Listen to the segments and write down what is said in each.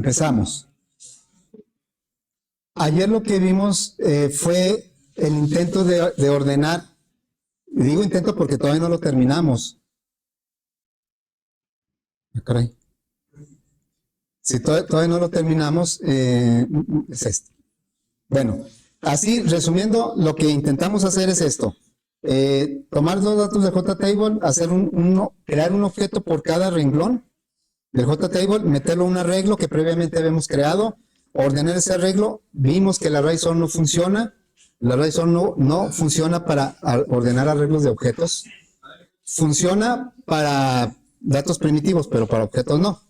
empezamos. Ayer lo que vimos fue el intento de ordenar. Y digo intento porque todavía no lo terminamos. Caray. Si todavía no lo terminamos, es este. Bueno, así resumiendo, lo que intentamos hacer es esto. Tomar los datos de JTable, crear un objeto por cada renglón del JTable, meterlo en un arreglo que previamente habíamos creado, ordenar ese arreglo. Vimos que el ArraySort no funciona. El ArraySort no funciona para ordenar arreglos de objetos. Funciona para datos primitivos, pero para objetos no.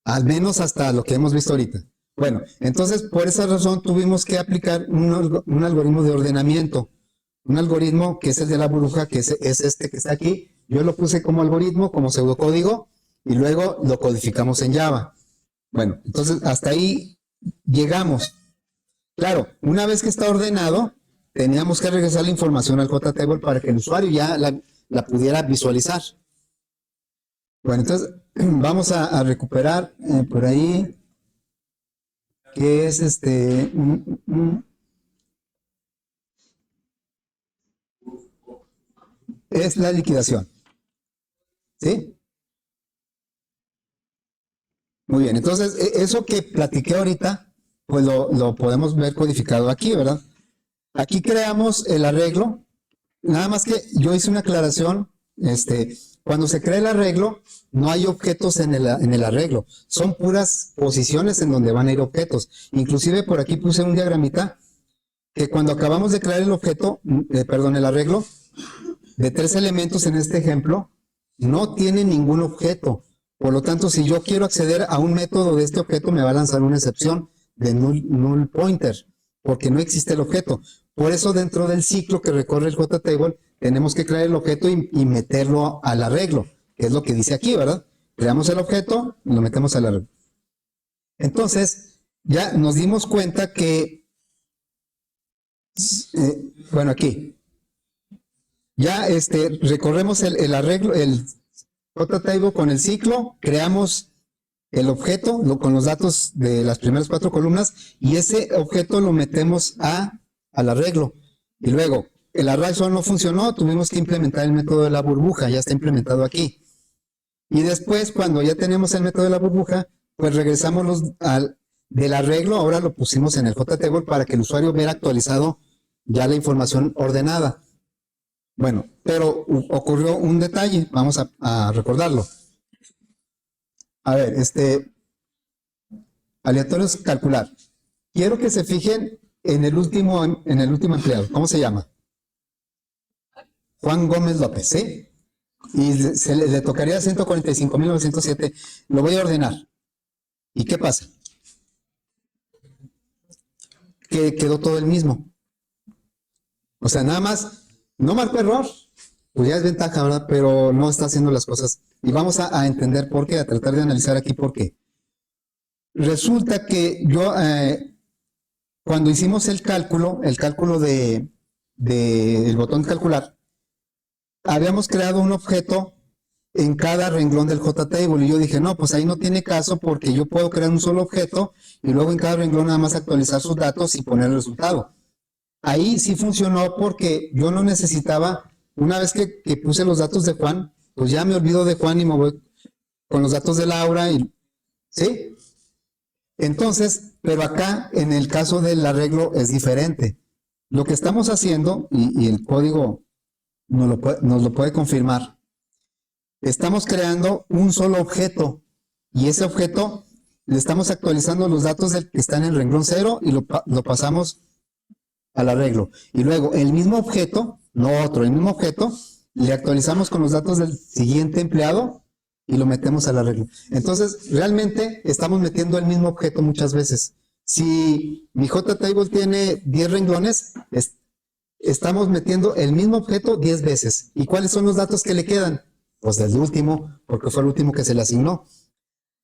Al menos hasta lo que hemos visto ahorita. Bueno, entonces por esa razón tuvimos que aplicar un algoritmo de ordenamiento. Un algoritmo que es el de la burbuja, que es este que está aquí. Yo lo puse como algoritmo, como pseudocódigo, y luego lo codificamos en Java. Bueno, entonces hasta ahí llegamos. Claro, una vez que está ordenado, teníamos que regresar la información al JTable para que el usuario ya la pudiera visualizar. Bueno, entonces vamos a recuperar por ahí, que es es la liquidación. ¿Sí? Muy bien, entonces eso que platiqué ahorita, pues lo podemos ver codificado aquí, ¿verdad? Aquí creamos el arreglo, nada más que yo hice una aclaración, cuando se crea el arreglo, no hay objetos en el arreglo, son puras posiciones en donde van a ir objetos. Inclusive por aquí puse un diagramita, que cuando acabamos de crear el objeto, el arreglo, de 3 elementos en este ejemplo, no tiene ningún objeto. Por lo tanto, si yo quiero acceder a un método de este objeto, me va a lanzar una excepción de null pointer, porque no existe el objeto. Por eso, dentro del ciclo que recorre el JTable, tenemos que crear el objeto y meterlo al arreglo, que es lo que dice aquí, ¿verdad? Creamos el objeto y lo metemos al arreglo. Entonces, ya nos dimos cuenta que, bueno, aquí, ya recorremos el arreglo, el JTable con el ciclo, creamos el objeto con los datos de las primeras 4 columnas y ese objeto lo metemos al arreglo. Y luego, el ArraySort no funcionó, tuvimos que implementar el método de la burbuja, ya está implementado aquí. Y después, cuando ya tenemos el método de la burbuja, pues regresamos del arreglo, ahora lo pusimos en el JTable para que el usuario vea actualizado ya la información ordenada. Bueno, pero ocurrió un detalle, vamos a recordarlo. A ver, aleatorios calcular. Quiero que se fijen en el último empleado. ¿Cómo se llama? Juan Gómez López, ¿sí? Y le tocaría 145.907. Lo voy a ordenar. ¿Y qué pasa? Que quedó todo el mismo. O sea, nada más, no marcó error. Pues ya es ventaja, ¿verdad? Pero no está haciendo las cosas. Y vamos a entender por qué, a tratar de analizar aquí por qué. Resulta que yo, cuando hicimos el cálculo del botón calcular, habíamos creado un objeto en cada renglón del JTable. Y yo dije, no, pues ahí no tiene caso porque yo puedo crear un solo objeto y luego en cada renglón nada más actualizar sus datos y poner el resultado. Ahí sí funcionó porque yo no necesitaba. Una vez que puse los datos de Juan, pues ya me olvido de Juan y me voy con los datos de Laura, ¿sí? Entonces, pero acá en el caso del arreglo es diferente. Lo que estamos haciendo, y el código nos lo puede confirmar, estamos creando un solo objeto y ese objeto le estamos actualizando los datos que están en el renglón 0 y lo pasamos al arreglo. Y luego el mismo objeto, no otro, el mismo objeto, le actualizamos con los datos del siguiente empleado y lo metemos al arreglo. Entonces, realmente estamos metiendo el mismo objeto muchas veces. Si mi JTable tiene 10 renglones, estamos metiendo el mismo objeto 10 veces. ¿Y cuáles son los datos que le quedan? Pues del último, porque fue el último que se le asignó.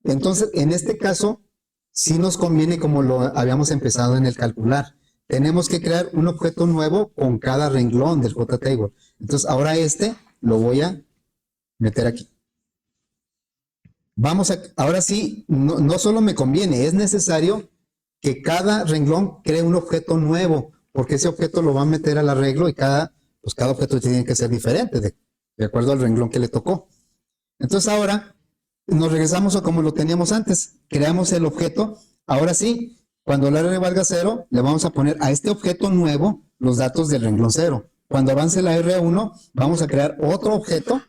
Entonces, en este caso, sí nos conviene como lo habíamos empezado en el calcular. Tenemos que crear un objeto nuevo con cada renglón del JTable. Entonces, ahora lo voy a meter aquí. ahora sí, no solo me conviene, es necesario que cada renglón cree un objeto nuevo, porque ese objeto lo va a meter al arreglo y pues cada objeto tiene que ser diferente, de acuerdo al renglón que le tocó. Entonces ahora nos regresamos a como lo teníamos antes, creamos el objeto, ahora sí, cuando el R valga 0, le vamos a poner a este objeto nuevo los datos del renglón 0. Cuando avance la R1, vamos a crear otro objeto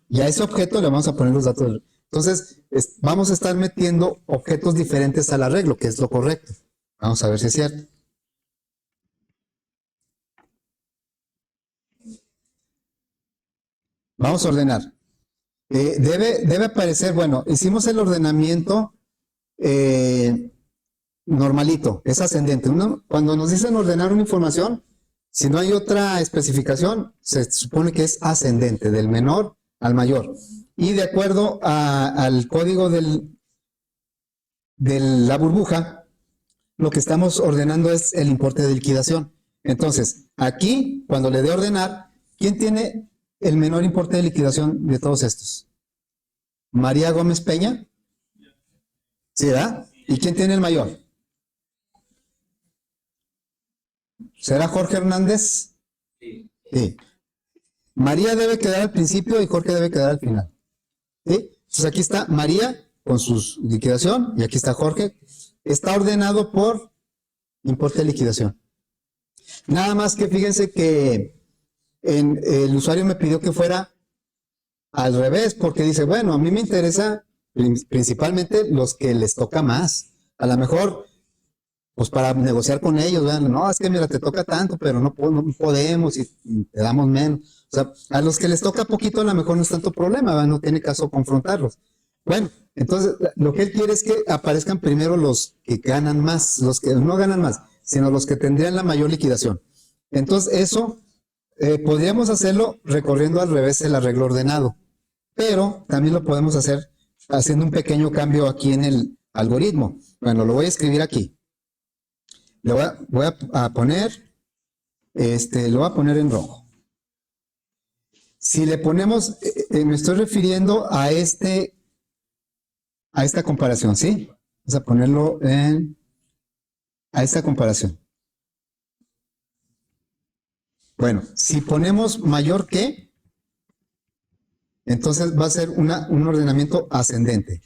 y a ese objeto le vamos a poner los datos del... Entonces, vamos a estar metiendo objetos diferentes al arreglo, que es lo correcto. Vamos a ver si es cierto. Vamos a ordenar. Debe aparecer, bueno, hicimos el ordenamiento normalito, es ascendente. Cuando nos dicen ordenar una información, si no hay otra especificación, se supone que es ascendente, del menor al mayor. Y de acuerdo al código de la burbuja, lo que estamos ordenando es el importe de liquidación. Entonces, aquí, cuando le dé ordenar, ¿quién tiene el menor importe de liquidación de todos estos? ¿María Gómez Peña? ¿Sí, verdad? ¿Y quién tiene el mayor? ¿Será Jorge Hernández? Sí. María debe quedar al principio y Jorge debe quedar al final. ¿Sí? Entonces aquí está María con su liquidación y aquí está Jorge. Está ordenado por importe de liquidación. Nada más que fíjense que el usuario me pidió que fuera al revés, porque dice, bueno, a mí me interesa principalmente los que les toca más. A lo mejor, pues para negociar con ellos, ¿verdad? No, es que mira, te toca tanto, pero no podemos y te damos menos. O sea, a los que les toca poquito a lo mejor no es tanto problema, ¿verdad? No tiene caso confrontarlos. Bueno, entonces lo que él quiere es que aparezcan primero los que ganan más, los que no ganan más, sino los que tendrían la mayor liquidación. Entonces eso podríamos hacerlo recorriendo al revés el arreglo ordenado, pero también lo podemos hacer haciendo un pequeño cambio aquí en el algoritmo. Bueno, lo voy a escribir aquí. Le voy a poner, lo voy a poner en rojo. Si le ponemos, me estoy refiriendo a esta comparación, ¿sí? Vamos a ponerlo a esta comparación. Bueno, si ponemos mayor que, entonces va a ser un ordenamiento ascendente.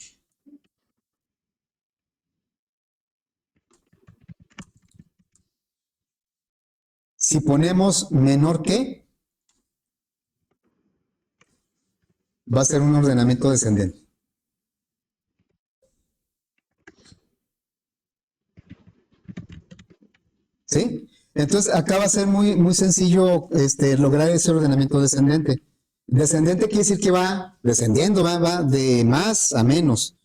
Si ponemos menor que, va a ser un ordenamiento descendente. ¿Sí? Entonces acá va a ser muy sencillo lograr ese ordenamiento descendente. Descendente quiere decir que va descendiendo, va de más a menos.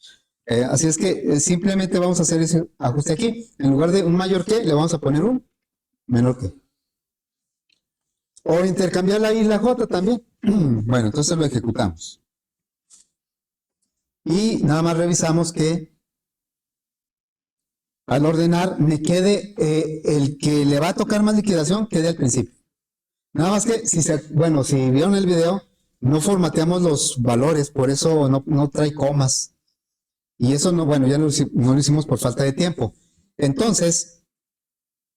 Así es que simplemente vamos a hacer ese ajuste aquí. En lugar de un mayor que, le vamos a poner un menor que. O intercambiar la I y la J también. Bueno, entonces lo ejecutamos. Y nada más revisamos que al ordenar me quede el que le va a tocar más liquidación, quede al principio. Nada más que, si vieron el video, no formateamos los valores, por eso no trae comas. Y eso no lo hicimos por falta de tiempo. Entonces,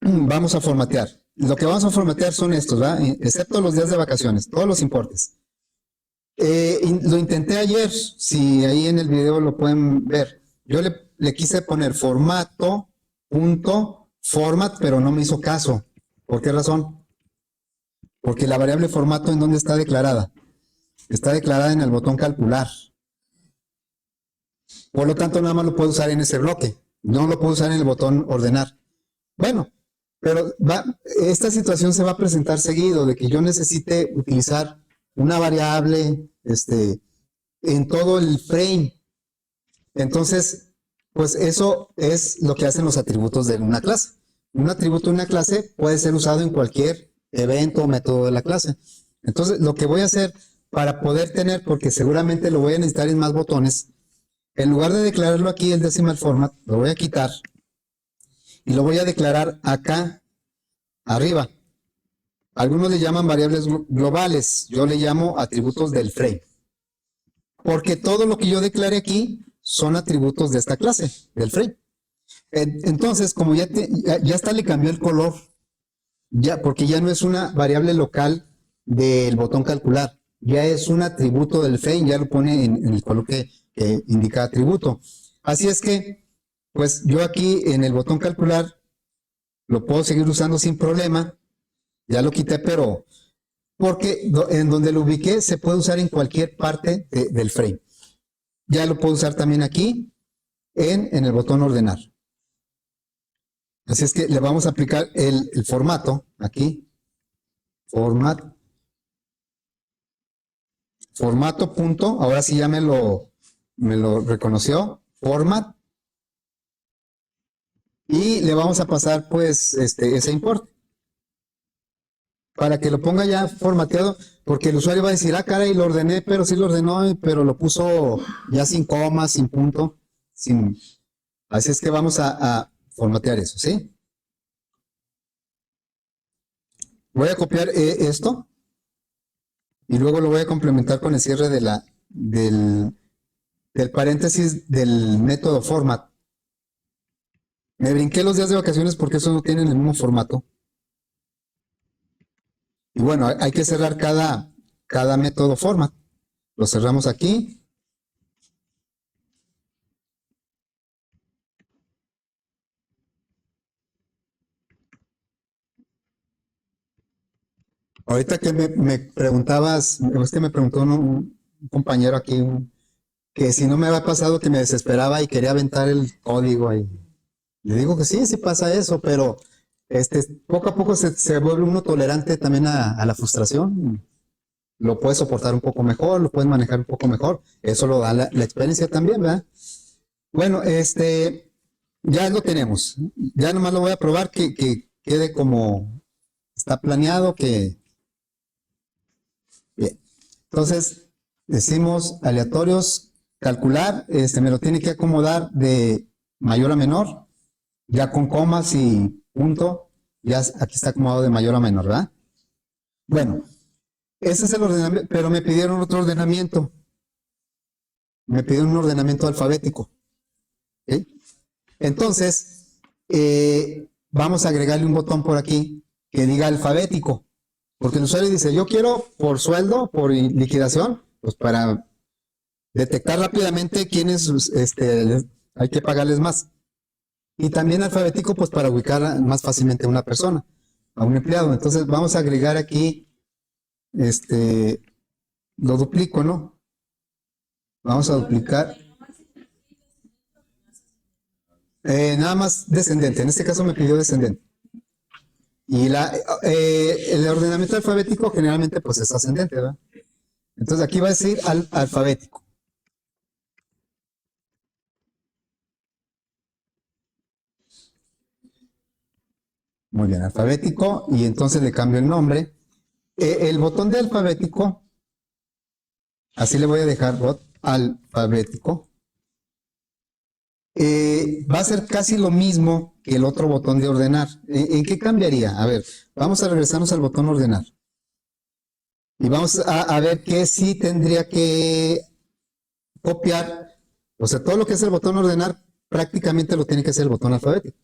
vamos a formatear. Lo que vamos a formatear son estos, ¿verdad? Excepto los días de vacaciones, todos los importes. Lo intenté ayer, si ahí en el video lo pueden ver. Yo le quise poner formato, format, pero no me hizo caso. ¿Por qué razón? Porque la variable formato, ¿en dónde está declarada? Está declarada en el botón calcular. Por lo tanto, nada más lo puedo usar en ese bloque. No lo puedo usar en el botón ordenar. Bueno, pero esta situación se va a presentar seguido, de que yo necesite utilizar una variable en todo el frame. Entonces, pues eso es lo que hacen los atributos de una clase. Un atributo de una clase puede ser usado en cualquier evento o método de la clase. Entonces, lo que voy a hacer para poder tener, porque seguramente lo voy a necesitar en más botones, en lugar de declararlo aquí el decimal format, lo voy a quitar y lo voy a declarar acá arriba. Algunos le llaman variables globales, yo le llamo atributos del frame. Porque todo lo que yo declare aquí son atributos de esta clase, del frame. Entonces, como ya está, le cambió el color, ya, porque ya no es una variable local del botón calcular, ya es un atributo del frame, ya lo pone en el color que indica atributo. Así es que, pues yo aquí en el botón calcular lo puedo seguir usando sin problema, ya lo quité, pero porque en donde lo ubiqué se puede usar en cualquier parte del frame. Ya lo puedo usar también aquí en el botón ordenar. Así es que le vamos a aplicar el formato aquí. Formato punto. Ahora sí ya me lo reconoció. Format. Y le vamos a pasar pues ese importe. Para que lo ponga ya formateado, porque el usuario va a decir, caray, lo ordené, pero sí lo ordenó, pero lo puso ya sin coma, sin punto, sin... Así es que vamos a formatear eso, ¿sí? Voy a copiar esto y luego lo voy a complementar con el cierre del paréntesis del método format. Me brinqué los días de vacaciones porque eso no tienen el mismo formato. Y bueno, hay que cerrar cada método format. Lo cerramos aquí. Ahorita que me preguntabas, es que me preguntó un compañero aquí que si no me había pasado que me desesperaba y quería aventar el código ahí. Le digo que sí pasa eso, pero poco a poco se vuelve uno tolerante también a la frustración. Lo puedes soportar un poco mejor, lo puedes manejar un poco mejor. Eso lo da la experiencia también, ¿verdad? Bueno, ya lo tenemos. Ya nomás lo voy a probar que quede como está planeado, que... Bien. Entonces, decimos aleatorios, calcular, me lo tiene que acomodar de mayor a menor, ya con comas y punto, ya aquí está acomodado de mayor a menor, ¿verdad? Bueno, ese es el ordenamiento, pero me pidieron otro ordenamiento. Me pidieron un ordenamiento alfabético. ¿Okay? Entonces, vamos a agregarle un botón por aquí que diga alfabético. Porque el usuario dice, yo quiero por sueldo, por liquidación, pues para detectar rápidamente quiénes hay que pagarles más. Y también alfabético, pues para ubicar más fácilmente a una persona, a un empleado. Entonces vamos a agregar aquí, lo duplico, ¿no? Vamos a duplicar. Nada más descendente, en este caso me pidió descendente. Y el ordenamiento alfabético generalmente pues es ascendente, ¿verdad? Entonces aquí va a decir alfabético. Muy bien, alfabético, y entonces le cambio el nombre. El botón de alfabético, así le voy a dejar bot alfabético. Va a ser casi lo mismo que el otro botón de ordenar. ¿En qué cambiaría? A ver, vamos a regresarnos al botón ordenar. Y vamos a ver que sí tendría que copiar. O sea, todo lo que es el botón ordenar prácticamente lo tiene que hacer el botón alfabético.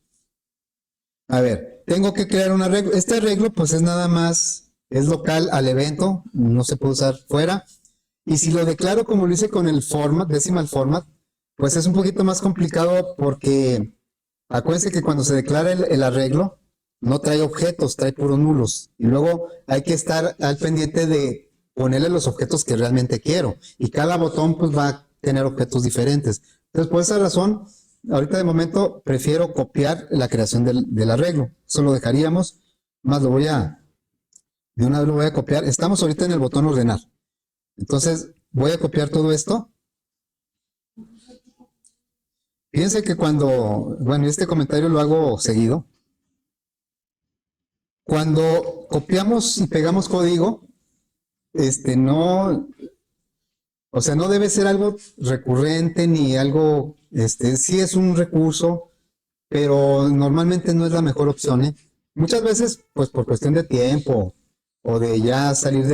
A ver, tengo que crear un arreglo. Este arreglo pues es nada más, es local al evento, no se puede usar fuera. Y si lo declaro como lo hice con el format, decimal format, pues es un poquito más complicado porque acuérdense que cuando se declara el arreglo, no trae objetos, trae puros nulos. Y luego hay que estar al pendiente de ponerle los objetos que realmente quiero. Y cada botón pues va a tener objetos diferentes. Entonces, por esa razón, ahorita de momento prefiero copiar la creación del arreglo. Eso lo dejaríamos, más de una vez lo voy a copiar. Estamos ahorita en el botón ordenar. Entonces, voy a copiar todo esto. Fíjense que bueno, este comentario lo hago seguido. Cuando copiamos y pegamos código, no, o sea, no debe ser algo recurrente ni algo, sí es un recurso, pero normalmente no es la mejor opción, ¿eh? Muchas veces, pues por cuestión de tiempo o de ya salir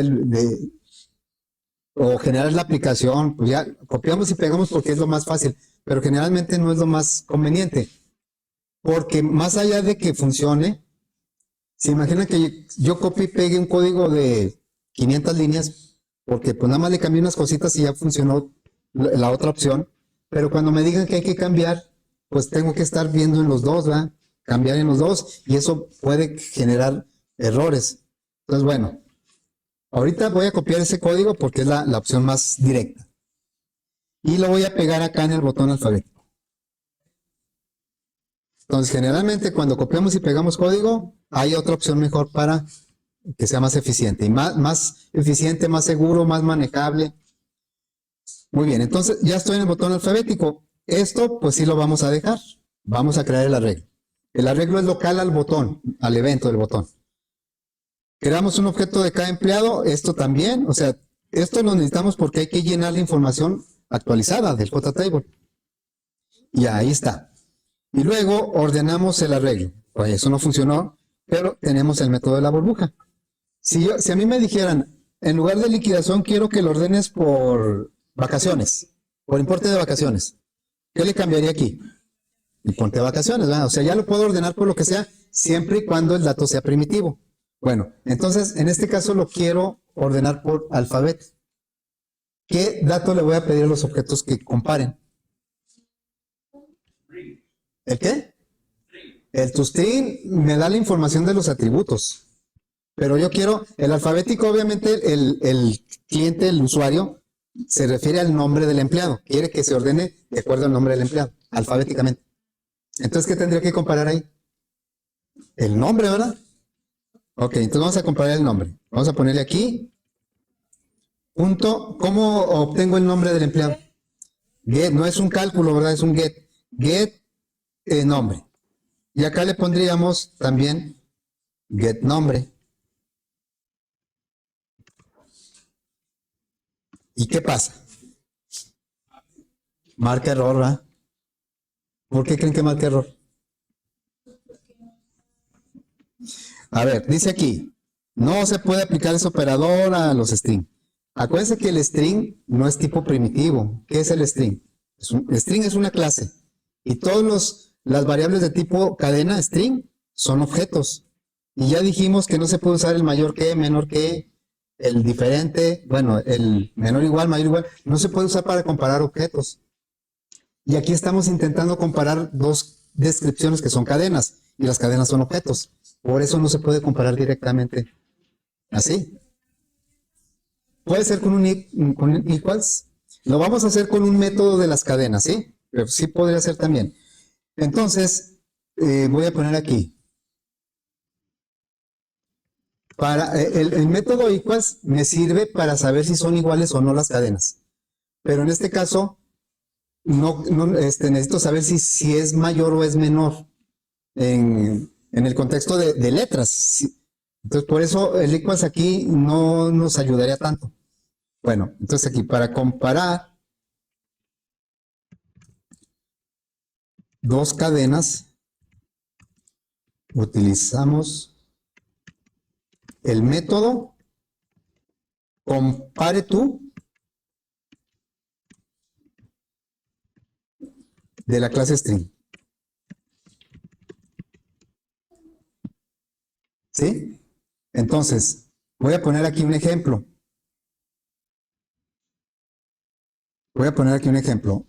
o generar la aplicación, pues ya copiamos y pegamos porque es lo más fácil. pero generalmente no es lo más conveniente, porque más allá de que funcione, se imagina que yo copie y pegue un código de 500 líneas, porque pues nada más le cambié unas cositas y ya funcionó la otra opción, pero cuando me digan que hay que cambiar, pues tengo que estar viendo en los dos, ¿verdad? Cambiar en los dos, y eso puede generar errores. Entonces, bueno, ahorita voy a copiar ese código porque es la opción más directa. Y lo voy a pegar acá en el botón alfabético. Entonces, generalmente cuando copiamos y pegamos código, hay otra opción mejor para que sea más eficiente. Y más eficiente, más seguro, más manejable. Muy bien, entonces ya estoy en el botón alfabético. Esto, pues sí lo vamos a dejar. Vamos a crear el arreglo. El arreglo es local al botón, al evento del botón. Creamos un objeto de cada empleado, esto también, o sea, esto lo necesitamos porque hay que llenar la información actualizada del JTable. Y ahí está. Y luego ordenamos el arreglo. Pues eso no funcionó, pero tenemos el método de la burbuja. Si a mí me dijeran, en lugar de liquidación, quiero que lo ordenes por vacaciones, por importe de vacaciones, ¿qué le cambiaría aquí? Importe de vacaciones, ¿verdad? O sea, ya lo puedo ordenar por lo que sea, siempre y cuando el dato sea primitivo. Bueno, entonces, en este caso lo quiero ordenar por alfabeto. ¿Qué dato le voy a pedir a los objetos que comparen? ¿El qué? El toString me da la información de los atributos. Pero yo quiero, el alfabético, obviamente, el cliente, el usuario, se refiere al nombre del empleado. Quiere que se ordene de acuerdo al nombre del empleado, alfabéticamente. Entonces, ¿qué tendría que comparar ahí? El nombre, ¿verdad? Ok, entonces vamos a comparar el nombre. Vamos a ponerle aquí, punto. ¿Cómo obtengo el nombre del empleado? Get, no es un cálculo, ¿verdad? Es un get. Get nombre. Y acá le pondríamos también get nombre. ¿Y qué pasa? Marca error, ¿verdad? ¿Por qué creen que marca error? A ver, dice aquí, no se puede aplicar ese operador a los string. Acuérdense que el string no es tipo primitivo. ¿Qué es el string? String es una clase. Y todas las variables de tipo cadena string son objetos. Y ya dijimos que no se puede usar el mayor que, menor que, el diferente, bueno, el menor igual, mayor igual. No se puede usar para comparar objetos. Y aquí estamos intentando comparar dos descripciones que son cadenas. Y las cadenas son objetos. Por eso no se puede comparar directamente así. Puede ser con un equals. Lo vamos a hacer con un método de las cadenas, ¿sí? Pero sí podría ser también. Entonces, voy a poner aquí. El método equals me sirve para saber si son iguales o no las cadenas. Pero en este caso, necesito saber si es mayor o es menor en el contexto de letras. Entonces, por eso el equals aquí no nos ayudaría tanto. Bueno, entonces aquí para comparar dos cadenas, utilizamos el método compare tú de la clase string. ¿Sí? Entonces, voy a poner aquí un ejemplo. Voy a poner aquí un ejemplo.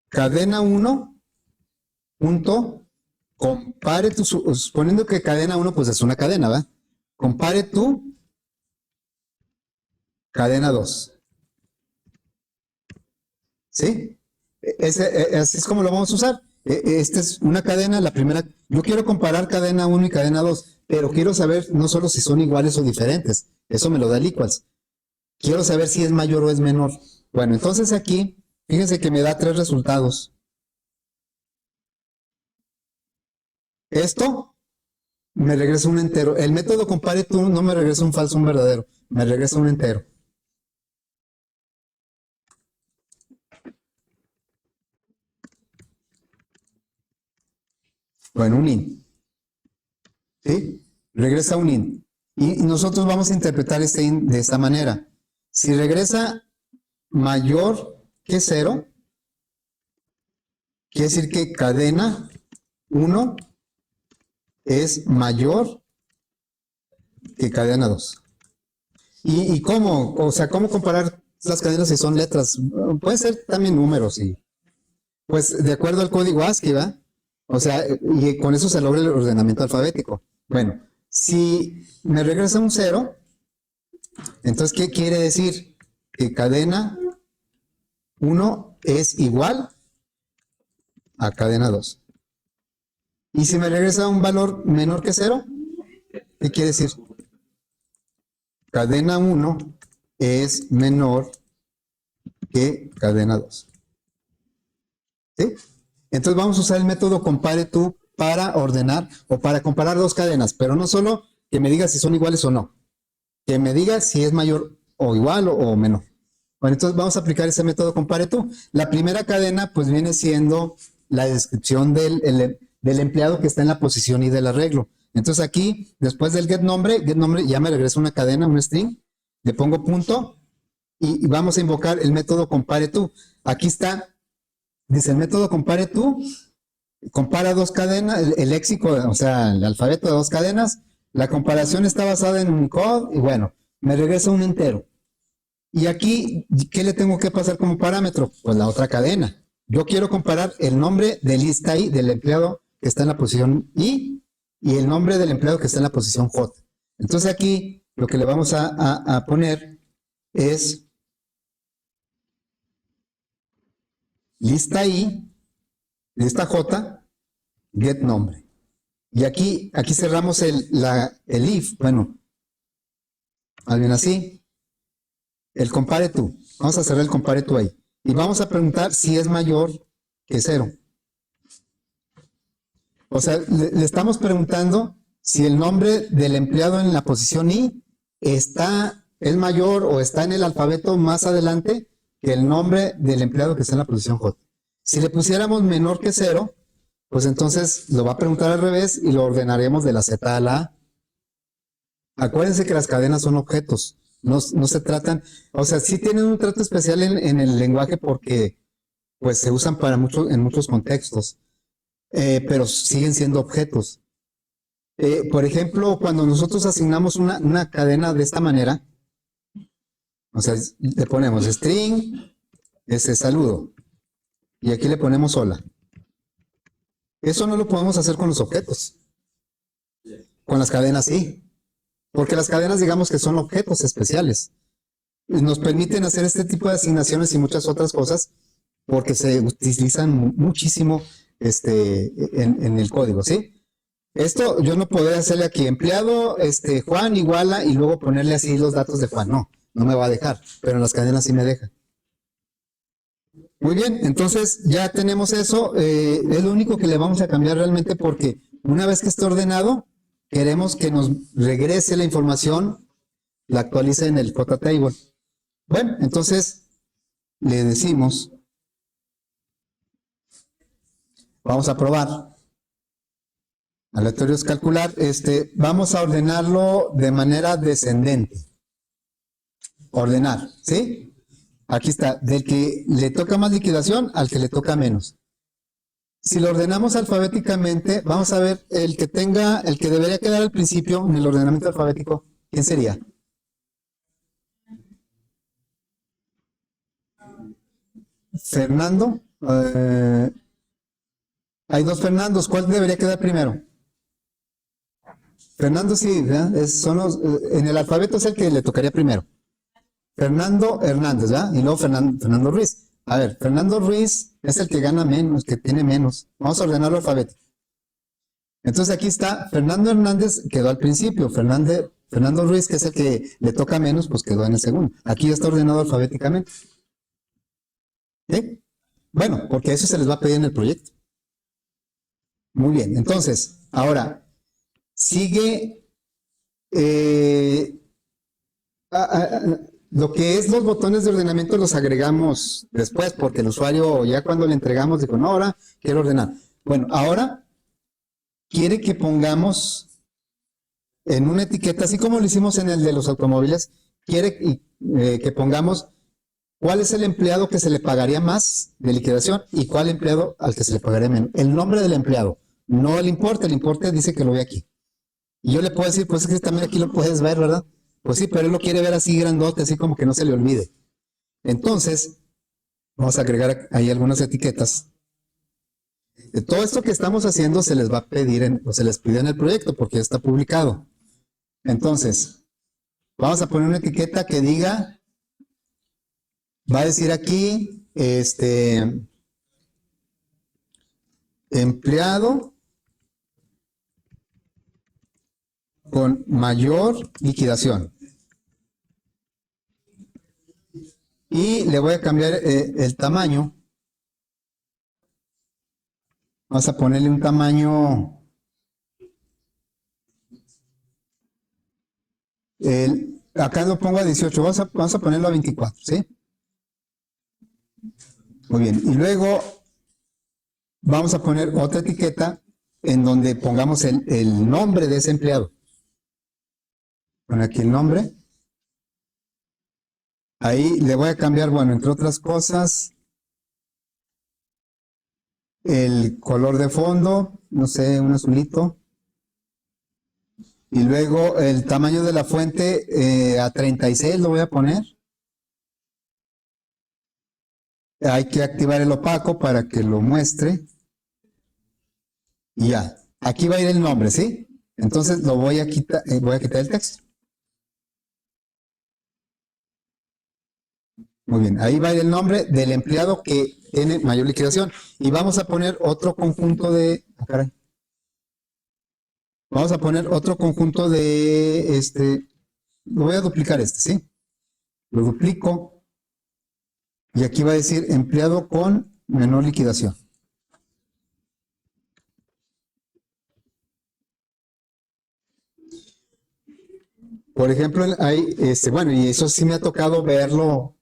Cadena 1 punto compare tu, suponiendo que cadena 1 pues es una cadena, ¿va? Compare tu cadena 2. ¿Sí? Así es como lo vamos a usar. Esta es una cadena, la primera. Yo quiero comparar cadena 1 y cadena 2, pero quiero saber no solo si son iguales o diferentes. Eso me lo da el equals. Quiero saber si es mayor o es menor. Bueno, entonces aquí, fíjense que me da tres resultados. Esto me regresa un entero. El método compare tú no me regresa un falso, un verdadero. Me regresa un entero. Bueno, un int. ¿Sí? Regresa un int. Y nosotros vamos a interpretar este int de esta manera. Si regresa mayor que 0, quiere decir que cadena 1 es mayor que cadena 2. ¿Y cómo? O sea, ¿cómo comparar las cadenas si son letras? Puede ser también números, y pues de acuerdo al código ASCII, ¿va? O sea, y con eso se logra el ordenamiento alfabético. Bueno, si me regresa un 0, entonces, ¿qué quiere decir? Que cadena 1 es igual a cadena 2. Y si me regresa un valor menor que 0, ¿qué quiere decir? Cadena 1 es menor que cadena 2. ¿Sí? Entonces vamos a usar el método compare tú para ordenar o para comparar dos cadenas, pero no solo que me diga si son iguales o no, que me diga si es mayor o igual o menor. Bueno, entonces vamos a aplicar ese método compare tú. La primera cadena pues viene siendo la descripción del empleado que está en la posición y del arreglo. Entonces aquí, después del get nombre ya me regresa una cadena, un string, le pongo punto y vamos a invocar el método compare tú. Aquí está, dice el método compare tú, compara dos cadenas, el léxico, o sea, el alfabeto de dos cadenas. La comparación está basada en Unicode y bueno, me regresa un entero. Y aquí, ¿qué le tengo que pasar como parámetro? Pues la otra cadena. Yo quiero comparar el nombre de lista I del empleado que está en la posición I y el nombre del empleado que está en la posición J. Entonces aquí lo que le vamos a poner es lista I, lista J, get nombre. Y aquí cerramos el if, bueno, más bien así, el compare tú. Vamos a cerrar el compare tú ahí. Y vamos a preguntar si es mayor que 0. O sea, le estamos preguntando si el nombre del empleado en la posición I es mayor o está en el alfabeto más adelante que el nombre del empleado que está en la posición J. Si le pusiéramos menor que 0, pues entonces lo va a preguntar al revés y lo ordenaremos de la Z a la A. Acuérdense que las cadenas son objetos, no se tratan, o sea, sí tienen un trato especial en el lenguaje porque pues se usan en muchos contextos, pero siguen siendo objetos. Por ejemplo, cuando nosotros asignamos una cadena de esta manera, o sea, le ponemos string, ese saludo, y aquí le ponemos hola. Eso no lo podemos hacer con los objetos. Con las cadenas sí. Porque las cadenas, digamos que son objetos especiales. Y nos permiten hacer este tipo de asignaciones y muchas otras cosas porque se utilizan muchísimo en el código, ¿sí? Esto yo no podría hacerle aquí empleado Juan iguala y luego ponerle así los datos de Juan. No me va a dejar, pero en las cadenas sí me deja. Muy bien, entonces ya tenemos eso. Es lo único que le vamos a cambiar realmente porque una vez que esté ordenado, queremos que nos regrese la información, la actualice en el JTable. Bueno, entonces le decimos, vamos a probar. Aleatorios calcular, vamos a ordenarlo de manera descendente. Ordenar, ¿sí? Aquí está, del que le toca más liquidación al que le toca menos. Si lo ordenamos alfabéticamente, vamos a ver el que debería quedar al principio en el ordenamiento alfabético, ¿quién sería? Fernando. Hay dos Fernandos, ¿cuál debería quedar primero? Fernando sí, ¿verdad? En el alfabeto es el que le tocaría primero. Fernando Hernández, ¿verdad? Y luego Fernando Ruiz. A ver, Fernando Ruiz es el que gana menos, que tiene menos. Vamos a ordenarlo alfabético. Entonces aquí está, Fernando Hernández quedó al principio, Fernando Ruiz, que es el que le toca menos, pues quedó en el segundo. Aquí ya está ordenado alfabéticamente. ¿Sí? Bueno, porque eso se les va a pedir en el proyecto. Muy bien, entonces, ahora, sigue lo que es los botones de ordenamiento los agregamos después, porque el usuario ya cuando le entregamos dijo, no, ahora quiero ordenar. Bueno, ahora quiere que pongamos en una etiqueta, así como lo hicimos en el de los automóviles, quiere que pongamos ¿Cuál es el empleado que se le pagaría más de liquidación y cuál empleado al que se le pagaría menos? El nombre del empleado, no el importe dice que lo ve aquí. Y yo le puedo decir, pues es que también aquí lo puedes ver, ¿verdad? Pues sí, pero él lo quiere ver así grandote, así como que no se le olvide. Entonces, vamos a agregar ahí algunas etiquetas. De todo esto que estamos haciendo se les va a pedir, o se les pide en el proyecto porque ya está publicado. Entonces, vamos a poner una etiqueta que diga, va a decir aquí, empleado con mayor liquidación. Y le voy a cambiar el tamaño. Vamos a ponerle un tamaño, acá lo pongo a 18, vamos a ponerlo a 24, ¿sí? Muy bien, y luego vamos a poner otra etiqueta en donde pongamos el nombre de ese empleado. Pon aquí el nombre. Ahí le voy a cambiar, bueno, entre otras cosas, el color de fondo, no sé, un azulito. Y luego el tamaño de la fuente a 36 lo voy a poner. Hay que activar el opaco para que lo muestre. Y ya, aquí va a ir el nombre, ¿sí? Entonces lo voy a quitar el texto. Muy bien, ahí va a ir el nombre del empleado que tiene mayor liquidación. Y vamos a poner otro conjunto de... Vamos a poner otro conjunto de... Lo voy a duplicar ¿sí? Lo duplico. Y aquí va a decir empleado con menor liquidación. Por ejemplo, hay, bueno, y eso sí me ha tocado verlo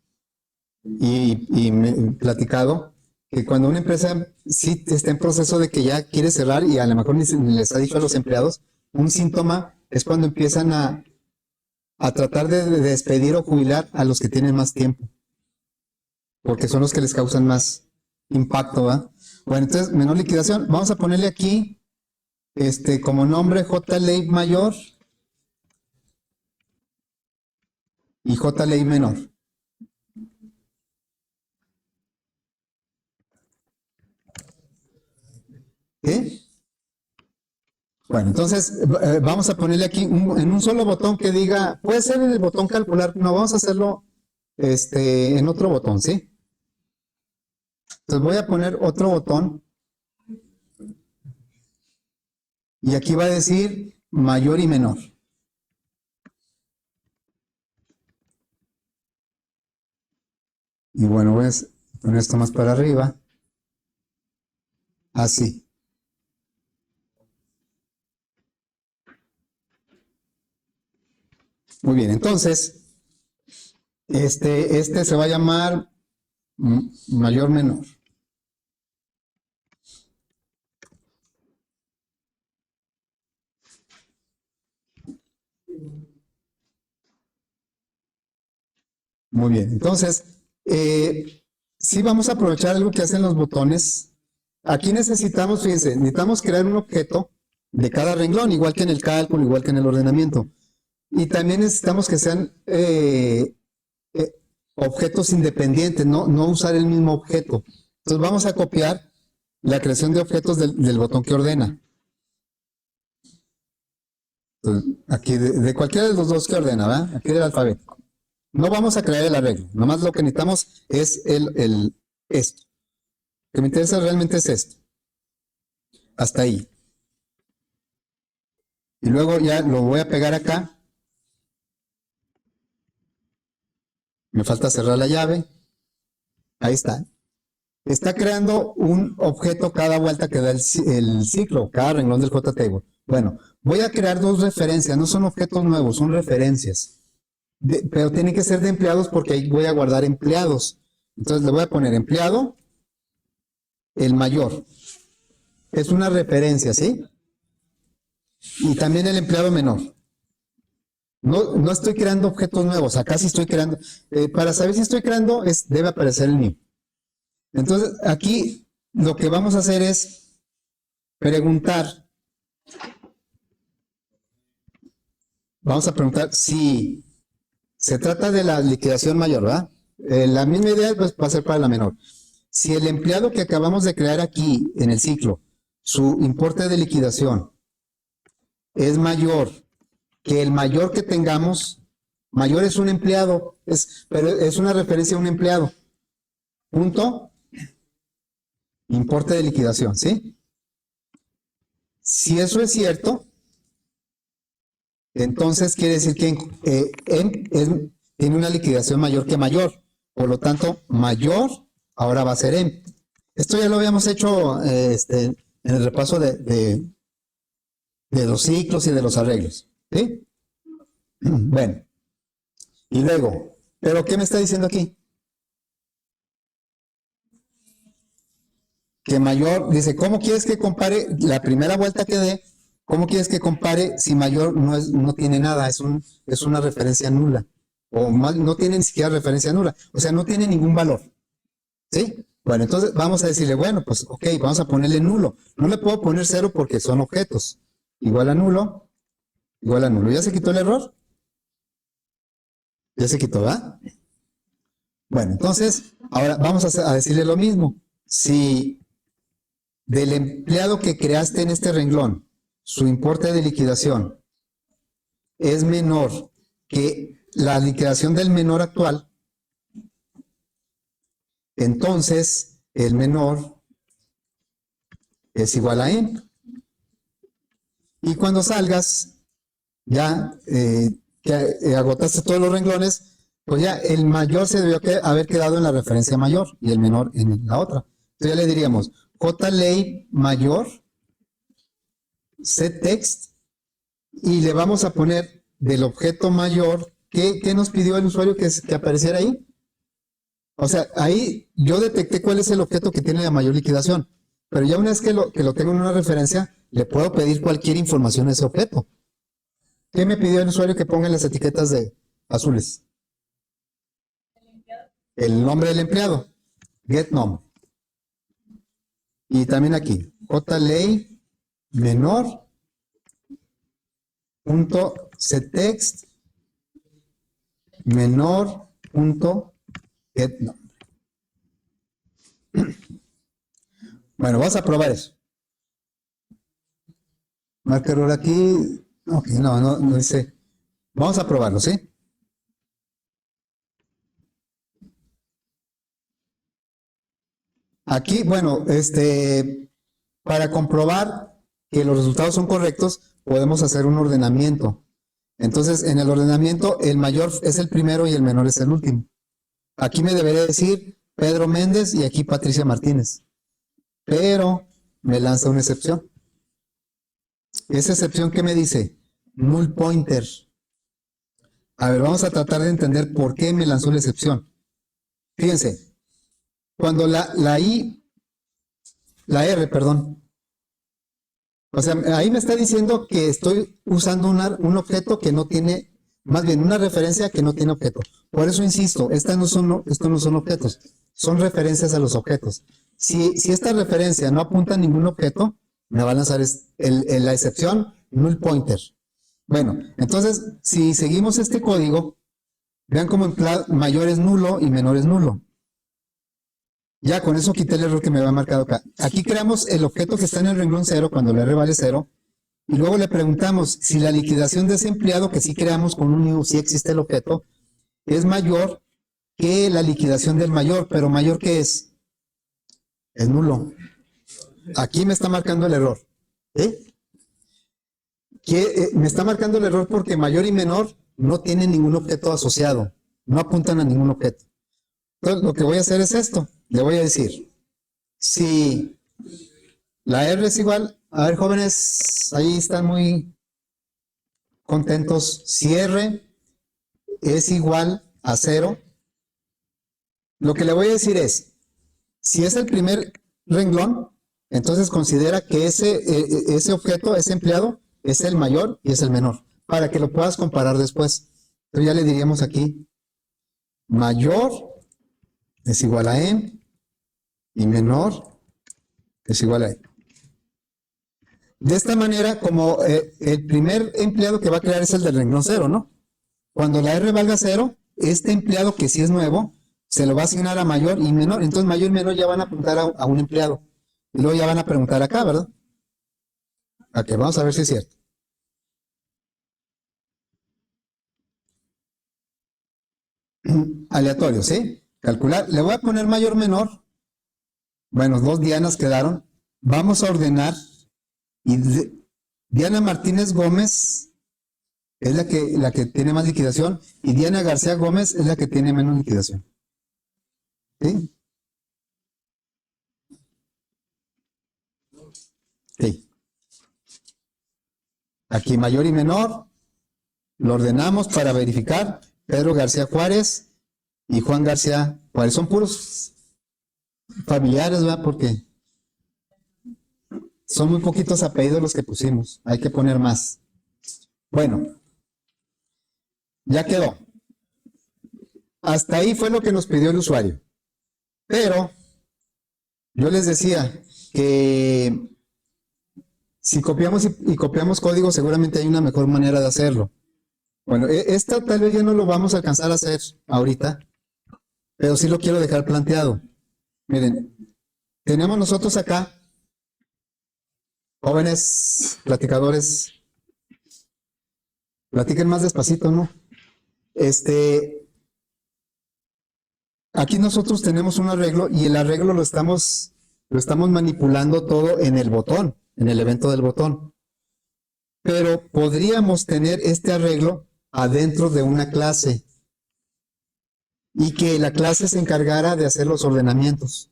y me platicado, que cuando una empresa sí está en proceso de que ya quiere cerrar y a lo mejor ni les ha dicho a los empleados, un síntoma es cuando empiezan a tratar de despedir o jubilar a los que tienen más tiempo, porque son los que les causan más impacto, ¿va? Bueno, entonces, menor liquidación, vamos a ponerle aquí, como nombre J. Ley mayor y J. Ley menor. ¿Qué? Bueno, entonces vamos a ponerle aquí en un solo botón que diga, puede ser en el botón calcular, no, vamos a hacerlo en otro botón, ¿sí? Entonces voy a poner otro botón y aquí va a decir mayor y menor. Y bueno, voy a poner esto más para arriba. Así. Muy bien, entonces, este se va a llamar mayor menor. Muy bien, entonces, sí vamos a aprovechar algo que hacen los botones. Aquí necesitamos, fíjense, necesitamos crear un objeto de cada renglón, igual que en el cálculo, igual que en el ordenamiento. Y también necesitamos que sean objetos independientes, no usar el mismo objeto. Entonces vamos a copiar la creación de objetos del botón que ordena. Entonces, aquí de cualquiera de los dos que ordena, ¿verdad? Aquí del alfabeto. No vamos a crear el arreglo, nomás lo que necesitamos es esto. Lo que me interesa realmente es esto. Hasta ahí. Y luego ya lo voy a pegar acá. Me falta cerrar la llave. Ahí está. Está creando un objeto cada vuelta que da el ciclo, cada renglón del JTable. Bueno, voy a crear dos referencias, no son objetos nuevos, son referencias. Pero tienen que ser de empleados porque ahí voy a guardar empleados. Entonces le voy a poner empleado, el mayor. Es una referencia, ¿sí? Y también el empleado menor. No estoy creando objetos nuevos, acá sí estoy creando. Para saber si estoy creando, debe aparecer el new. Entonces, aquí lo que vamos a hacer es preguntar. Vamos a preguntar si se trata de la liquidación mayor, ¿verdad? La misma idea pues, va a ser para la menor. Si el empleado que acabamos de crear aquí en el ciclo, su importe de liquidación es mayor que el mayor que tengamos, mayor es un empleado, pero es una referencia a un empleado. Punto, importe de liquidación, ¿sí? Si eso es cierto, entonces quiere decir que tiene una liquidación mayor que mayor. Por lo tanto, mayor ahora va a ser M. Esto ya lo habíamos hecho en el repaso de los ciclos y de los arreglos. ¿Sí? Bueno. Y luego, ¿pero qué me está diciendo aquí? Que mayor, dice, ¿cómo quieres que compare la primera vuelta que dé? ¿Cómo quieres que compare si mayor no tiene nada? Es una referencia nula. O más, no tiene ni siquiera referencia nula. O sea, no tiene ningún valor. ¿Sí? Bueno, entonces vamos a decirle, bueno, pues ok, vamos a ponerle nulo. No le puedo poner cero porque son objetos. Igual a nulo, igual a nulo. ¿Ya se quitó el error? Ya se quitó, ¿verdad? Bueno, entonces, ahora vamos a decirle lo mismo. Si del empleado que creaste en este renglón, su importe de liquidación es menor que la liquidación del menor actual, entonces el menor es igual a n. Y cuando salgas, ya que agotaste todos los renglones, pues ya el mayor se debió haber quedado en la referencia mayor y el menor en la otra. Entonces ya le diríamos JLay mayor, setText, y le vamos a poner del objeto mayor, ¿qué nos pidió el usuario que apareciera ahí? O sea, ahí yo detecté cuál es el objeto que tiene la mayor liquidación, pero ya una vez que lo tengo en una referencia, le puedo pedir cualquier información a ese objeto. ¿Qué me pidió el usuario que ponga en las etiquetas de azules? El nombre del empleado, getNum. Y también aquí, JLay menor punto setText menor punto getNum. Bueno, vamos a probar eso. Marca error aquí. Ok, no dice. Vamos a probarlo, ¿sí? Aquí, bueno, para comprobar que los resultados son correctos, podemos hacer un ordenamiento. Entonces, en el ordenamiento, el mayor es el primero y el menor es el último. Aquí me debería decir Pedro Méndez y aquí Patricia Martínez. Pero me lanza una excepción. Esa excepción, ¿qué me dice? Null pointer. A ver, vamos a tratar de entender por qué me lanzó la excepción. Fíjense, cuando la R, perdón. O sea, ahí me está diciendo que estoy usando un objeto que no tiene, más bien una referencia que no tiene objeto. Por eso insisto, estos no son objetos, son referencias a los objetos. Si esta referencia no apunta a ningún objeto, me va a lanzar la excepción null pointer. Bueno, entonces, si seguimos este código, vean cómo mayor es nulo y menor es nulo. Ya, con eso quité el error que me había marcado acá. Aquí creamos el objeto que está en el renglón 0 cuando la R vale 0. Y luego le preguntamos si la liquidación de ese empleado que sí creamos con un new, si existe el objeto, es mayor que la liquidación del mayor. Pero mayor, ¿qué es? Es nulo. Aquí me está marcando el error. Me está marcando el error porque mayor y menor no tienen ningún objeto asociado. No apuntan a ningún objeto. Entonces, lo que voy a hacer es esto. Le voy a decir, si la R es igual, a ver, jóvenes, ahí están muy contentos. Si R es igual a 0, lo que le voy a decir es, si es el primer renglón, entonces considera que ese objeto, ese empleado, es el mayor y es el menor. para que lo puedas comparar después. Entonces ya le diríamos aquí, mayor es igual a M y menor es igual a E. De esta manera, como el primer empleado que va a crear es el del renglón 0, ¿no? Cuando la R valga 0, este empleado que sí es nuevo, se lo va a asignar a mayor y menor. Entonces mayor y menor ya van a apuntar a un empleado. Y luego ya van a preguntar acá, ¿verdad? Ok, vamos a ver si es cierto. Aleatorio, ¿sí? Calcular. Le voy a poner mayor menor. Bueno, 2 Dianas quedaron. Vamos a ordenar. Y Diana Martínez Gómez es la que tiene más liquidación. Y Diana García Gómez es la que tiene menos liquidación. ¿Sí? Sí. Aquí mayor y menor. Lo ordenamos para verificar. Pedro García Juárez y Juan García Juárez. Son puros familiares, ¿verdad? Porque son muy poquitos apellidos los que pusimos. Hay que poner más. Bueno, ya quedó. Hasta ahí fue lo que nos pidió el usuario. Pero yo les decía que si copiamos y copiamos código, seguramente hay una mejor manera de hacerlo. Bueno, esta tal vez ya no lo vamos a alcanzar a hacer ahorita, pero sí lo quiero dejar planteado. Miren, tenemos nosotros acá jóvenes platicadores, platiquen más despacito, ¿no? Aquí nosotros tenemos un arreglo y el arreglo lo estamos manipulando todo en el botón, en el evento del botón. Pero podríamos tener este arreglo adentro de una clase y que la clase se encargara de hacer los ordenamientos.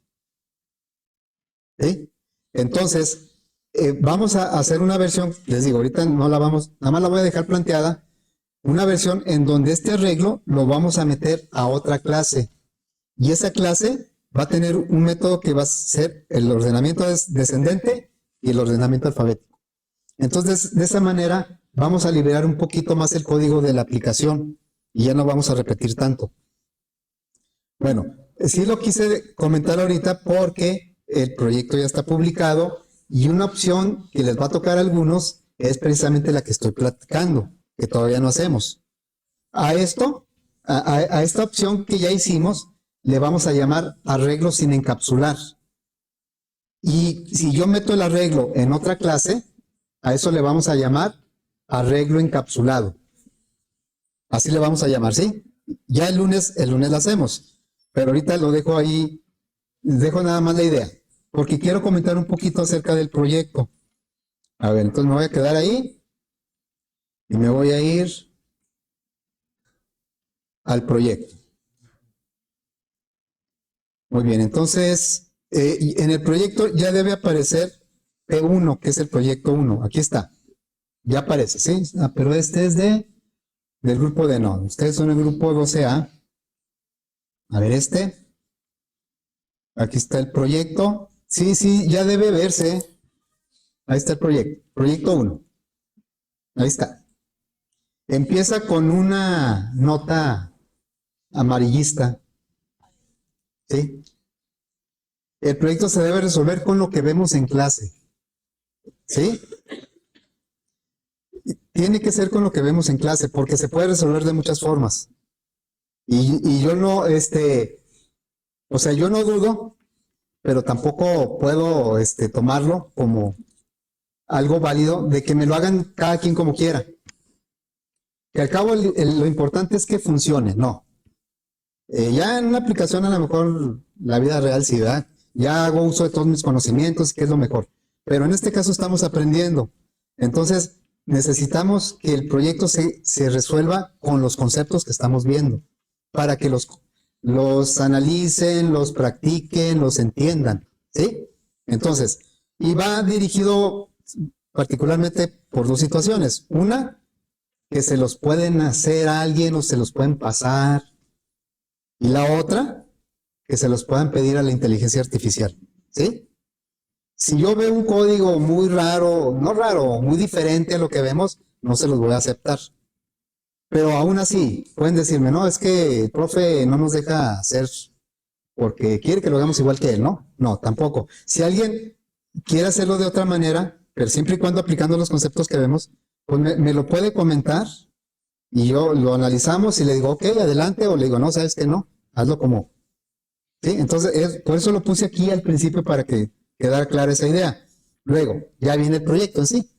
¿Sí? Entonces, vamos a hacer una versión, les digo, ahorita no la vamos, nada más la voy a dejar planteada, una versión en donde este arreglo lo vamos a meter a otra clase. Y esa clase va a tener un método que va a ser el ordenamiento descendente y el ordenamiento alfabético. Entonces, de esa manera, vamos a liberar un poquito más el código de la aplicación y ya no vamos a repetir tanto. Bueno, sí lo quise comentar ahorita porque el proyecto ya está publicado y una opción que les va a tocar a algunos es precisamente la que estoy platicando, que todavía no hacemos. A esta opción que ya hicimos, le vamos a llamar arreglo sin encapsular. Y si yo meto el arreglo en otra clase, a eso le vamos a llamar arreglo encapsulado. Así le vamos a llamar, ¿sí? Ya el lunes lo hacemos. Pero ahorita lo dejo ahí, dejo nada más la idea, porque quiero comentar un poquito acerca del proyecto. A ver, entonces me voy a quedar ahí y me voy a ir al proyecto. Muy bien, entonces en el proyecto ya debe aparecer P1, que es el proyecto 1. Aquí está. Ya aparece, ¿sí? Pero este es del grupo de no. Ustedes son el grupo 12A. A ver, aquí está el proyecto. Sí, ya debe verse. Ahí está el proyecto. Proyecto 1. Ahí está. Empieza con una nota amarillista. ¿Sí? El proyecto se debe resolver con lo que vemos en clase. ¿Sí? Tiene que ser con lo que vemos en clase, porque se puede resolver de muchas formas. Y yo no, o sea, yo no dudo, pero tampoco puedo tomarlo como algo válido de que me lo hagan cada quien como quiera. Que al cabo lo importante es que funcione, no. Ya en una aplicación a lo mejor la vida real sí, ¿verdad? Ya hago uso de todos mis conocimientos, que es lo mejor. Pero en este caso estamos aprendiendo. Entonces necesitamos que el proyecto se resuelva con los conceptos que estamos viendo, para que los analicen, los practiquen, los entiendan, ¿sí? Entonces, y va dirigido particularmente por dos situaciones. Una, que se los pueden hacer a alguien o se los pueden pasar. Y la otra, que se los puedan pedir a la inteligencia artificial, ¿sí? Si yo veo un código muy raro, no raro, muy diferente a lo que vemos, no se los voy a aceptar. Pero aún así, pueden decirme, no, es que el profe no nos deja hacer porque quiere que lo hagamos igual que él, ¿no? No, tampoco. Si alguien quiere hacerlo de otra manera, pero siempre y cuando aplicando los conceptos que vemos, pues me lo puede comentar y yo lo analizamos y le digo, ok, adelante, o le digo, no, sabes que no, hazlo como. ¿Sí? Entonces, por eso lo puse aquí al principio para que quedara clara esa idea. Luego, ya viene el proyecto en sí.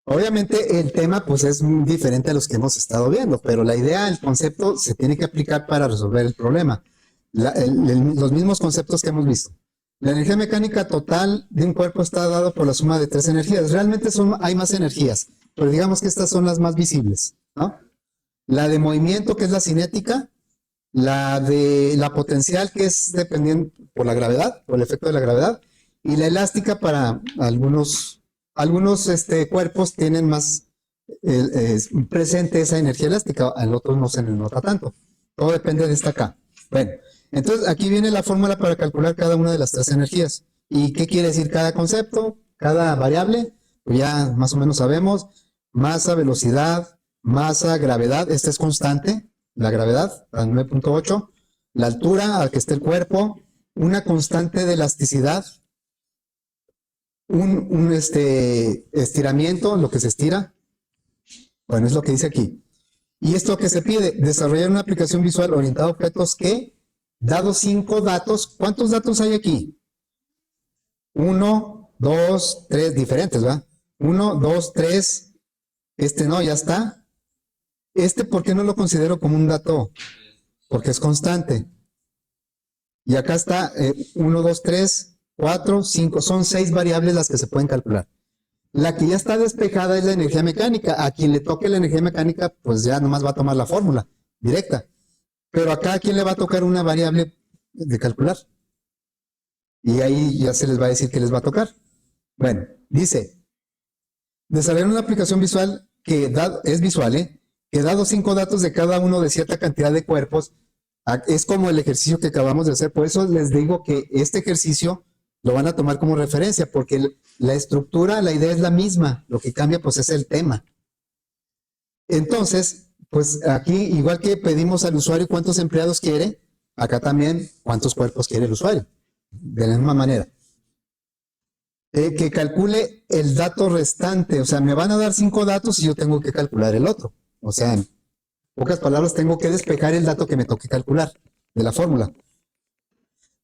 Obviamente el tema pues es muy diferente a los que hemos estado viendo, pero la idea, el concepto se tiene que aplicar para resolver el problema. Los mismos conceptos que hemos visto. La energía mecánica total de un cuerpo está dada por la suma de tres energías. Realmente hay más energías, pero digamos que estas son las más visibles, ¿no? La de movimiento, que es la cinética, la de la potencial, que es dependiente por la gravedad, por el efecto de la gravedad, y la elástica para algunos cuerpos tienen más presente esa energía elástica, al otro no se le nota tanto. Todo depende de esta acá. Bueno, entonces aquí viene la fórmula para calcular cada una de las tres energías. ¿Y qué quiere decir cada concepto? Cada variable, pues ya más o menos sabemos. Masa, velocidad, masa, gravedad, esta es constante, la gravedad, a 9.8. La altura a que esté el cuerpo, una constante de elasticidad, un estiramiento, lo que se estira. Bueno, es lo que dice aquí. Y esto que se pide, desarrollar una aplicación visual orientada a objetos que, dados 5 datos, ¿cuántos datos hay aquí? 1, 2, 3, diferentes, ¿verdad? 1, 2, 3, no, ya está. ¿Por qué no lo considero como un dato? Porque es constante. Y acá está 1, 2, 3, 4, 5, son 6 variables las que se pueden calcular. La que ya está despejada es la energía mecánica. A quien le toque la energía mecánica, pues ya nomás va a tomar la fórmula directa. Pero acá a quien le va a tocar una variable de calcular. Y ahí ya se les va a decir que les va a tocar. Bueno, dice, desarrollar una aplicación visual que es visual, que dado 5 datos de cada uno de cierta cantidad de cuerpos, es como el ejercicio que acabamos de hacer. Por eso les digo que este ejercicio lo van a tomar como referencia, porque la estructura, la idea es la misma, lo que cambia pues es el tema. Entonces, pues aquí, igual que pedimos al usuario cuántos empleados quiere, acá también cuántos cuerpos quiere el usuario, de la misma manera. Que calcule el dato restante, o sea, me van a dar 5 datos y yo tengo que calcular el otro. O sea, en pocas palabras, tengo que despejar el dato que me toque calcular de la fórmula.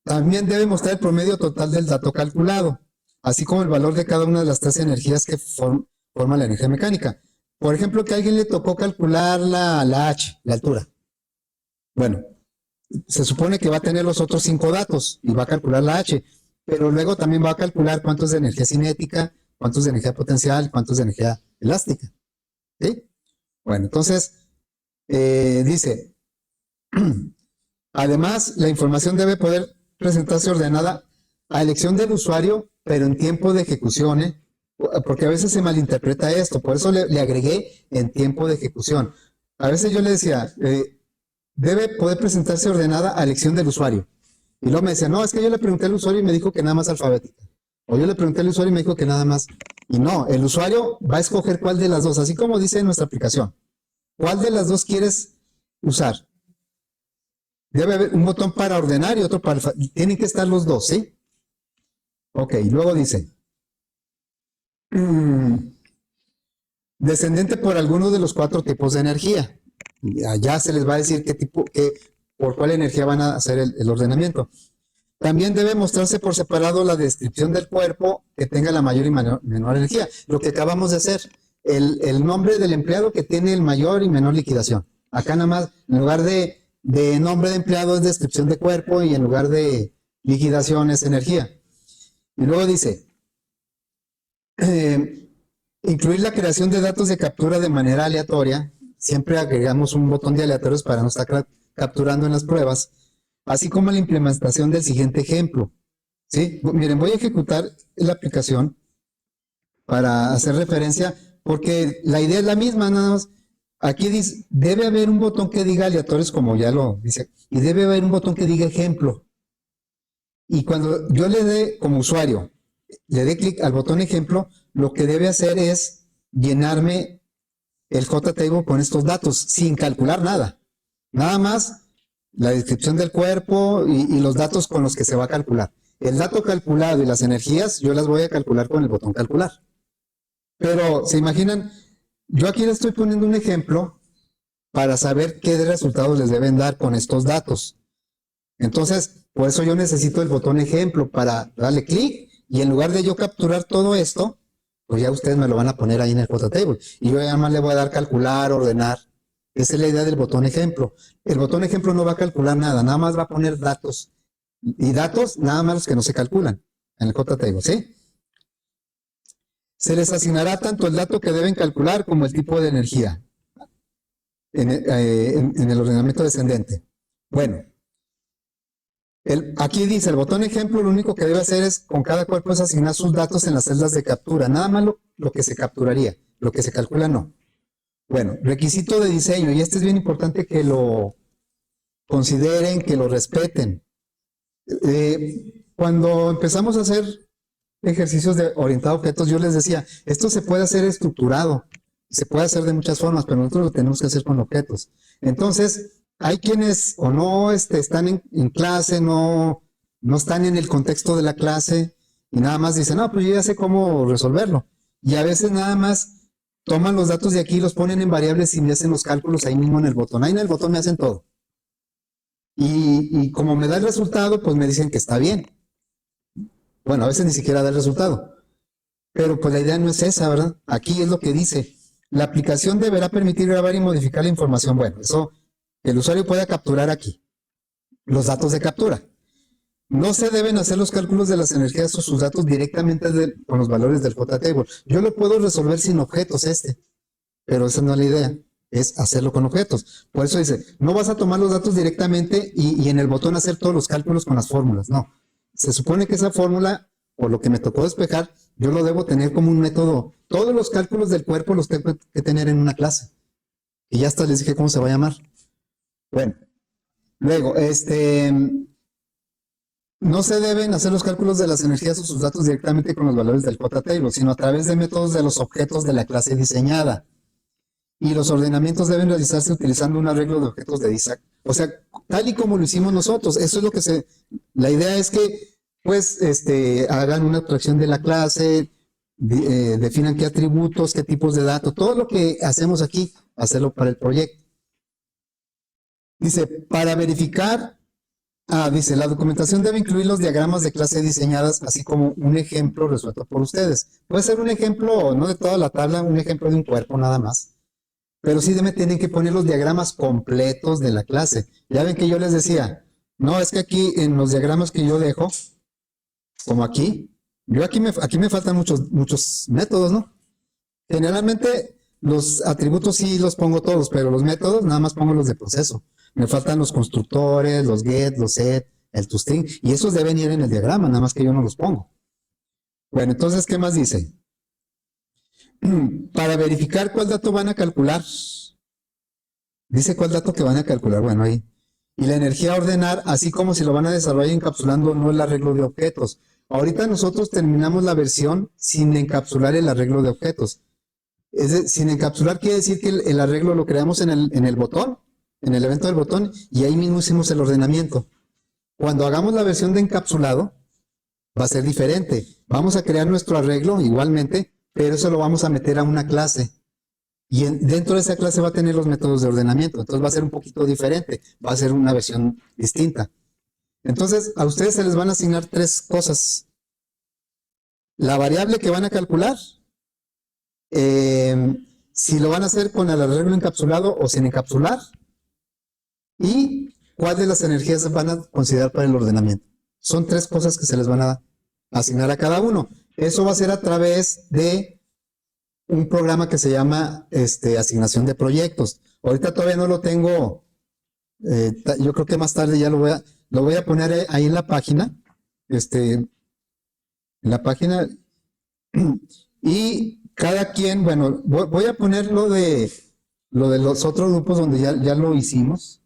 También debe mostrar el promedio total del dato calculado, así como el valor de cada una de las tres energías que forman la energía mecánica. Por ejemplo, que a alguien le tocó calcular la H, la altura. Bueno, se supone que va a tener los otros 5 datos y va a calcular la H, pero luego también va a calcular cuántos de energía cinética, cuántos de energía potencial, cuántos de energía elástica. ¿Sí? Bueno, entonces, dice, además, la información debe poder presentarse ordenada a elección del usuario, pero en tiempo de ejecución, porque a veces se malinterpreta esto, por eso le agregué en tiempo de ejecución. A veces yo le decía, debe poder presentarse ordenada a elección del usuario. Y luego me decía, no, es que yo le pregunté al usuario y me dijo que nada más alfabética. O yo le pregunté al usuario y me dijo que nada más. Y no, el usuario va a escoger cuál de las dos, así como dice en nuestra aplicación. ¿Cuál de las dos quieres usar? Debe haber un botón para ordenar y otro para... Tienen que estar los dos, ¿sí? Ok, luego dice... descendente por alguno de los 4 tipos de energía. Allá se les va a decir por cuál energía van a hacer el ordenamiento. También debe mostrarse por separado la descripción del cuerpo que tenga la mayor y menor energía. Lo que acabamos de hacer, el nombre del empleado que tiene el mayor y menor liquidación. Acá nada más, en lugar de nombre de empleado es descripción de cuerpo y en lugar de liquidación es energía. Y luego dice, incluir la creación de datos de captura de manera aleatoria. Siempre agregamos un botón de aleatorios para no estar capturando en las pruebas, así como la implementación del siguiente ejemplo. ¿Sí? Miren, voy a ejecutar la aplicación para hacer referencia, porque la idea es la misma, nada más. Aquí dice, debe haber un botón que diga aleatorios, como ya lo dice, y debe haber un botón que diga ejemplo. Y cuando yo le dé, como usuario, le dé clic al botón ejemplo, lo que debe hacer es llenarme el JTable con estos datos sin calcular nada. Nada más la descripción del cuerpo y los datos con los que se va a calcular. El dato calculado y las energías yo las voy a calcular con el botón calcular. Pero, ¿se imaginan? Yo aquí les estoy poniendo un ejemplo para saber qué resultados les deben dar con estos datos. Entonces, por eso yo necesito el botón ejemplo para darle clic y en lugar de yo capturar todo esto, pues ya ustedes me lo van a poner ahí en el JTable. Y yo además le voy a dar calcular, ordenar. Esa es la idea del botón ejemplo. El botón ejemplo no va a calcular nada, nada más va a poner datos. Y datos, nada más los que no se calculan en el JTable, ¿sí? Se les asignará tanto el dato que deben calcular como el tipo de energía en el ordenamiento descendente. Bueno, aquí dice el botón ejemplo, lo único que debe hacer es con cada cuerpo es asignar sus datos en las celdas de captura, nada más lo que se capturaría, lo que se calcula no. Bueno, requisito de diseño, y este es bien importante que lo consideren, que lo respeten. Cuando empezamos a hacer ejercicios de orientado a objetos, yo les decía, esto se puede hacer estructurado, se puede hacer de muchas formas, pero nosotros lo tenemos que hacer con objetos. Entonces, hay quienes o no están en clase, no están en el contexto de la clase y nada más dicen, no, pues yo ya sé cómo resolverlo. Y a veces nada más toman los datos de aquí, los ponen en variables y me hacen los cálculos ahí mismo en el botón. Ahí en el botón me hacen todo. Y como me da el resultado, pues me dicen que está bien. Bueno, a veces ni siquiera da el resultado. Pero pues la idea no es esa, ¿verdad? Aquí es lo que dice. La aplicación deberá permitir grabar y modificar la información. Bueno, eso que el usuario pueda capturar aquí. Los datos de captura. No se deben hacer los cálculos de las energías o sus datos directamente con los valores del JTable. Yo lo puedo resolver sin objetos pero esa no es la idea. Es hacerlo con objetos. Por eso dice, no vas a tomar los datos directamente y en el botón hacer todos los cálculos con las fórmulas. No. Se supone que esa fórmula, por lo que me tocó despejar, yo lo debo tener como un método. Todos los cálculos del cuerpo los tengo que tener en una clase. Y ya hasta les dije cómo se va a llamar. Bueno, luego, no se deben hacer los cálculos de las energías o sus datos directamente con los valores del JTable, sino a través de métodos de los objetos de la clase diseñada. Y los ordenamientos deben realizarse utilizando un arreglo de objetos de DISAC. O sea, tal y como lo hicimos nosotros. Eso es lo que la idea es que, pues, hagan una abstracción de la clase, definan qué atributos, qué tipos de datos, todo lo que hacemos aquí, hacerlo para el proyecto. Dice, para verificar, dice, la documentación debe incluir los diagramas de clase diseñadas, así como un ejemplo resuelto por ustedes. Puede ser un ejemplo, no de toda la tabla, un ejemplo de un cuerpo nada más. Pero sí tienen que poner los diagramas completos de la clase. Ya ven que yo les decía, no, es que aquí en los diagramas que yo dejo, como aquí me faltan muchos métodos, ¿no? Generalmente los atributos sí los pongo todos, pero los métodos nada más pongo los de proceso. Me faltan los constructores, los get, los set, el toString, y esos deben ir en el diagrama, nada más que yo no los pongo. Bueno, entonces, ¿qué más dice? Para verificar cuál dato van a calcular. Dice cuál dato que van a calcular. Bueno, ahí. Y la energía a ordenar, así como si lo van a desarrollar encapsulando no el arreglo de objetos. Ahorita nosotros terminamos la versión sin encapsular el arreglo de objetos. Sin encapsular quiere decir que el arreglo lo creamos en el botón, en el evento del botón, y ahí mismo hicimos el ordenamiento. Cuando hagamos la versión de encapsulado, va a ser diferente. Vamos a crear nuestro arreglo igualmente, pero eso lo vamos a meter a una clase. Y dentro de esa clase va a tener los métodos de ordenamiento. Entonces va a ser un poquito diferente. Va a ser una versión distinta. Entonces a ustedes se les van a asignar tres cosas. La variable que van a calcular. Si lo van a hacer con el arreglo encapsulado o sin encapsular. Y cuál de las energías van a considerar para el ordenamiento. Son tres cosas que se les van a asignar a cada uno. Eso va a ser a través de un programa que se llama asignación de proyectos. Ahorita todavía no lo tengo, yo creo que más tarde ya lo voy a poner ahí en la página, en la página, y cada quien, bueno, voy a poner lo de los otros grupos donde ya lo hicimos.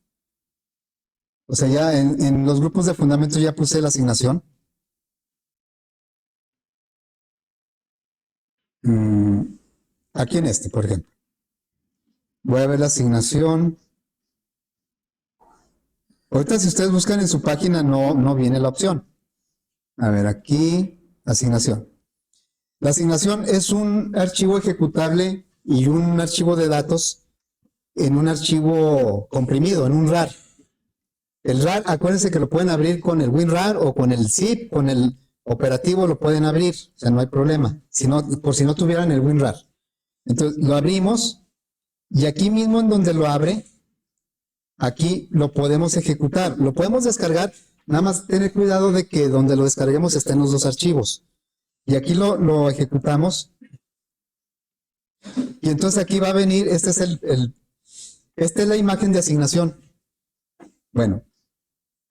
O sea, ya en los grupos de fundamentos ya puse la asignación. Aquí en este, por ejemplo. Voy a ver la asignación. Ahorita si ustedes buscan en su página no viene la opción. A ver, aquí, asignación. La asignación es un archivo ejecutable y un archivo de datos en un archivo comprimido, en un RAR. El RAR, acuérdense que lo pueden abrir con el WinRAR o con el zip, con el operativo lo pueden abrir, o sea, no hay problema, por si no tuvieran el WinRAR. Entonces, lo abrimos y aquí mismo en donde lo abre, aquí lo podemos ejecutar, lo podemos descargar, nada más tener cuidado de que donde lo descarguemos estén los dos archivos. Y aquí lo ejecutamos. Y entonces aquí va a venir, esta es la imagen de asignación. Bueno,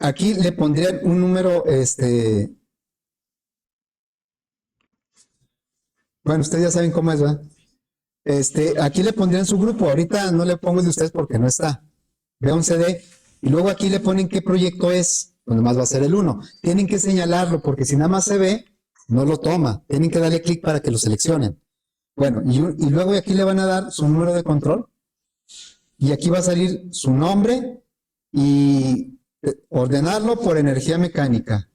aquí le pondrían un número, bueno, ustedes ya saben cómo es, ¿verdad? Aquí le pondrían su grupo, ahorita no le pongo el de ustedes porque no está. Vea un CD, y luego aquí le ponen qué proyecto es, donde más va a ser el 1. Tienen que señalarlo, porque si nada más se ve, no lo toma. Tienen que darle clic para que lo seleccionen. Bueno, y luego aquí le van a dar su número de control, y aquí va a salir su nombre, y ordenarlo por energía mecánica.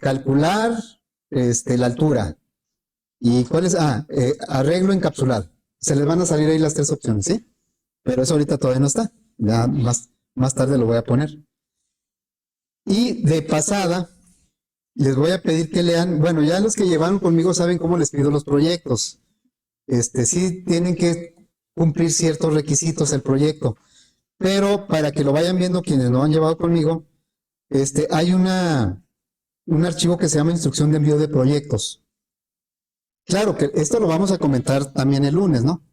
Calcular, la altura. ¿Y cuál es? Arreglo encapsulado. Se les van a salir ahí las tres opciones, ¿sí? Pero eso ahorita todavía no está. Ya más tarde lo voy a poner. Y de pasada, les voy a pedir que lean, bueno, ya los que llevaron conmigo saben cómo les pido los proyectos. Sí tienen que cumplir ciertos requisitos el proyecto. Pero para que lo vayan viendo quienes no han llevado conmigo, hay un archivo que se llama instrucción de envío de proyectos. Claro que esto lo vamos a comentar también el lunes, ¿no?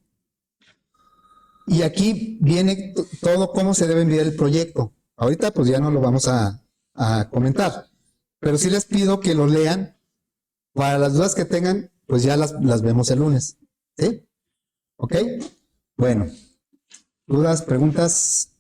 Y aquí viene todo cómo se debe enviar el proyecto. Ahorita pues ya no lo vamos a comentar, pero sí les pido que lo lean. Para las dudas que tengan, pues ya las vemos el lunes. ¿Sí? ¿Ok? Bueno, dudas, preguntas.